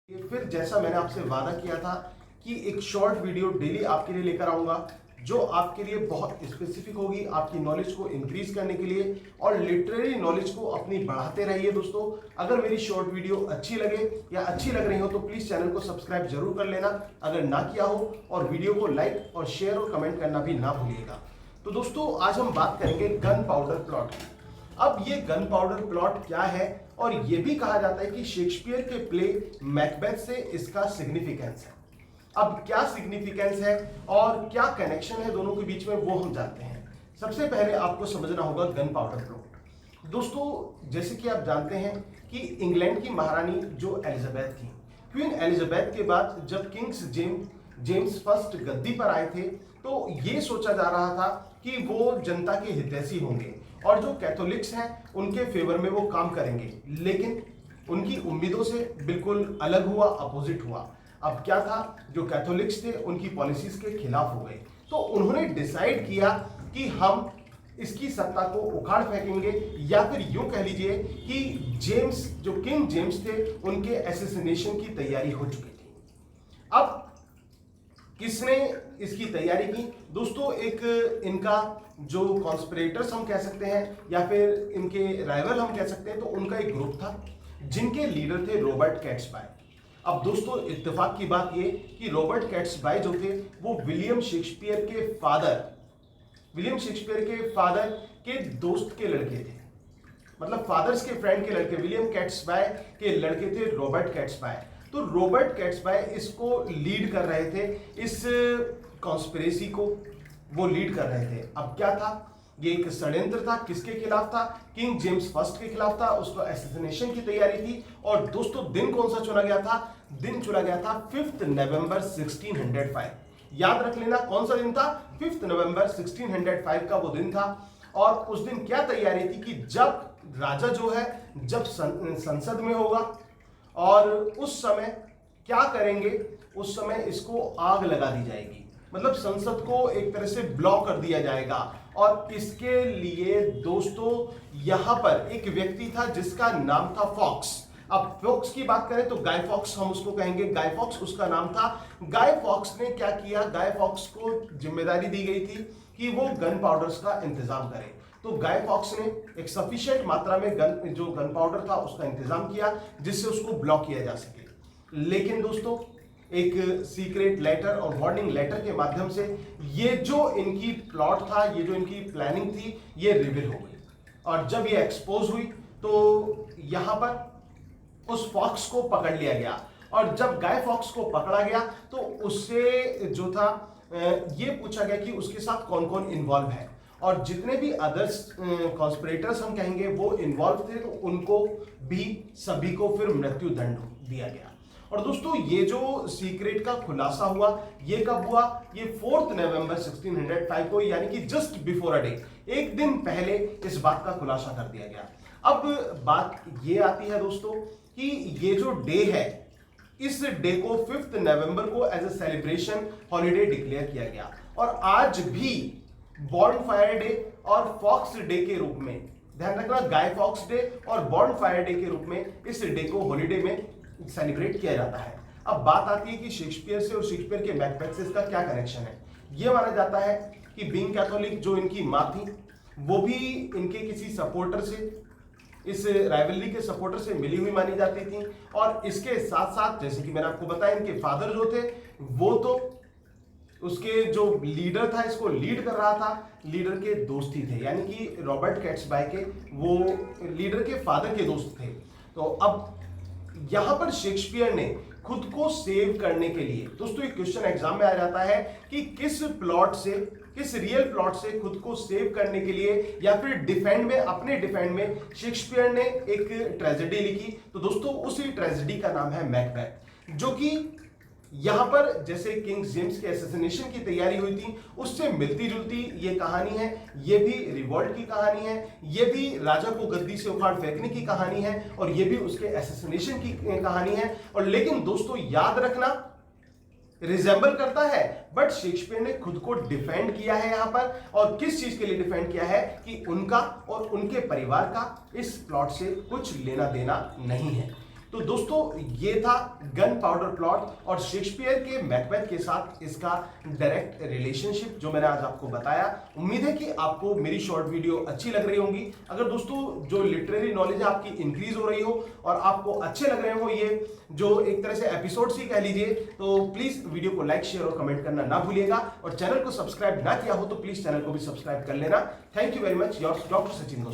फिर जैसा मैंने आपसे वादा किया था कि एक शॉर्ट वीडियो डेली आपके लिए लेकर आऊंगा जो आपके लिए बहुत स्पेसिफिक होगी, आपकी नॉलेज को इंक्रीज करने के लिए और लिटरेरी नॉलेज को अपनी बढ़ाते रहिए। दोस्तों, अगर मेरी शॉर्ट वीडियो अच्छी लगे या अच्छी लग रही हो तो प्लीज चैनल को सब्सक्राइब जरूर कर लेना अगर ना किया हो, और वीडियो को लाइक और शेयर और कमेंट करना भी ना भूलिएगा। तो दोस्तों, आज हम बात करेंगे गन पाउडर प्लॉट की। अब ये गन पाउडर प्लॉट क्या है, और ये भी कहा जाता है कि शेक्सपियर के प्ले मैकबेथ से इसका सिग्निफिकेंस है। अब क्या सिग्निफिकेंस है और क्या कनेक्शन है दोनों के बीच में, वो हम जानते हैं। सबसे पहले आपको समझना होगा गन पाउडर प्लॉट। दोस्तों, जैसे कि आप जानते हैं कि इंग्लैंड की महारानी जो एलिजाबेथ थी, क्वीन एलिजाबेथ के बाद जब किंग्स जेम्स फर्स्ट गद्दी पर आए थे तो ये सोचा जा रहा था कि वो जनता के हितैषी होंगे और जो कैथोलिक्स हैं उनके फेवर में वो काम करेंगे, लेकिन उनकी उम्मीदों से बिल्कुल अलग हुआ, अपोजिट हुआ। अब क्या था, जो कैथोलिक्स थे उनकी पॉलिसीज के खिलाफ हो गए, तो उन्होंने डिसाइड किया कि हम इसकी सत्ता को उखाड़ फेंकेंगे, या फिर यूं कह लीजिए कि जो किंग जेम्स थे उनके एसेसिनेशन की तैयारी हो चुकी थी। अब किसने इसकी तैयारी की? दोस्तों, एक इनका जो कॉन्स्पिरेटर्स हम कह सकते हैं या फिर इनके राइवल हम कह सकते हैं, तो उनका एक ग्रुप था जिनके लीडर थे रॉबर्ट कैट्सबाय। अब दोस्तों, इत्तेफाक की बात ये कि रॉबर्ट कैट्सबाय जो थे वो विलियम शेक्सपियर के दोस्त के लड़के थे, मतलब फादर्स के फ्रेंड के लड़के। विलियम कैट्सबाय के लड़के थे रॉबर्ट कैट्सबाय। तो रॉबर्ट कैट्सबाय इसको लीड कर रहे थे, इस कॉन्स्पिरेसी को वो लीड कर रहे थे। अब क्या था, ये एक षड्यंत्र था। किसके खिलाफ था? किंग जेम्स फर्स्ट के खिलाफ था। उसको एसेसिनेशन की तैयारी थी। और दोस्तों, दिन कौन सा चुना गया था? दिन चुना गया था 5 नवंबर 1605। याद रख लेना कौन सा दिन था? 5 नवंबर 1605 का वो दिन था। और उस दिन क्या तैयारी थी कि जब राजा जो है जब संसद में होगा, और उस समय क्या करेंगे, उस समय इसको आग लगा दी जाएगी, मतलब संसद को एक तरह से ब्लॉक कर दिया जाएगा। और इसके लिए दोस्तों यहां पर एक व्यक्ति था जिसका नाम था फॉक्स। अब फॉक्स की बात करें तो गाय फॉक्स हम उसको कहेंगे, गाय फॉक्स उसका नाम था। गाय फॉक्स ने क्या किया? गाय फॉक्स को जिम्मेदारी दी गई थी कि वो गन पाउडर्स का इंतजाम करे। तो गाय फॉक्स ने एक सफिशिएंट मात्रा में गन पाउडर था उसका इंतजाम किया जिससे उसको ब्लॉक किया जा सके। लेकिन दोस्तों, एक सीक्रेट लेटर और वार्निंग लेटर के माध्यम से ये जो इनकी प्लॉट था, ये जो इनकी प्लानिंग थी, ये रिवील हो गई। और जब ये एक्सपोज हुई तो यहां पर उस फॉक्स को पकड़ लिया गया। और जब गाय फॉक्स को पकड़ा गया तो उससे जो था ये पूछा गया कि उसके साथ कौन कौन इन्वॉल्व है, और जितने भी अदर्स कॉन्स्पिरेटर्स हम कहेंगे वो इन्वॉल्व थे, तो उनको भी सभी को फिर मृत्यु दंड दिया गया। और दोस्तों, ये जो सीक्रेट का खुलासा हुआ, ये कब हुआ? ये 4 नवंबर 1605 को, यानी कि जस्ट बिफोर अ डे, एक दिन पहले इस बात का खुलासा कर दिया गया। अब बात ये आती है दोस्तों कि ये जो डे है, इस डे को 5 नवंबर को as a celebration holiday declare किया गया। और आज भी बॉर्नफायर डे और फॉक्स डे के रूप में, ध्यान रखना, गाय फॉक्स डे और बॉर्नफायर डे के रूप में इस डे को हॉलीडे में सेलिब्रेट किया जाता है। अब बात आती है कि शेक्सपियर से और शेक्सपियर के मैकबेथ से इसका क्या कनेक्शन है। यह माना जाता है कि बीइंग कैथोलिक जो इनकी मां थी वो भी इनके किसी सपोर्टर से, इस राइवलरी के सपोर्टर से मिली हुई मानी जाती थी। और इसके साथ साथ, जैसे कि मैंने आपको बताया, इनके फादर जो थे वो तो उसके जो लीडर था, इसको लीड कर रहा था, लीडर के दोस्त ही थे, यानी कि रॉबर्ट कैट्सबाय के वो लीडर के फादर के दोस्त थे। तो अब यहां पर शेक्सपियर ने खुद को सेव करने के लिए, दोस्तों एक क्वेश्चन एग्जाम में आ जाता है कि किस रियल प्लॉट से खुद को सेव करने के लिए या फिर अपने डिफेंड में शेक्सपियर ने एक ट्रेजेडी लिखी। तो दोस्तों, उसी ट्रेजेडी का नाम है मैकबेथ, जो कि यहां पर जैसे किंग जेम्स के एसेसिनेशन की तैयारी हुई थी उससे मिलती जुलती ये कहानी है। ये भी रिवॉल्ट की कहानी है, ये भी राजा को गद्दी से उखाड़ फेंकने की कहानी है, और ये भी उसके एसेसिनेशन की कहानी है। और लेकिन दोस्तों याद रखना, रिजेंबल करता है, बट शेक्सपियर ने खुद को डिफेंड किया है यहां पर। और किस चीज के लिए डिफेंड किया है कि उनका और उनके परिवार का इस प्लॉट से कुछ लेना देना नहीं है। तो दोस्तों ये था गन पाउडर प्लॉट और शेक्सपियर के मैकबेथ के साथ इसका डायरेक्ट रिलेशनशिप जो मैंने आज आपको बताया। उम्मीद है कि आपको मेरी शॉर्ट वीडियो अच्छी लग रही होंगी। अगर दोस्तों जो लिटरेरी नॉलेज है आपकी इंक्रीज हो रही हो और आपको अच्छे लग रहे हो ये जो एक तरह से एपिसोड्स ही कह लीजिए, तो प्लीज वीडियो को लाइक शेयर और कमेंट करना ना भूलिएगा और चैनल को सब्सक्राइब ना किया हो तो प्लीज चैनल को भी सब्सक्राइब कर लेना। Thank you very much, your doctor Sachin.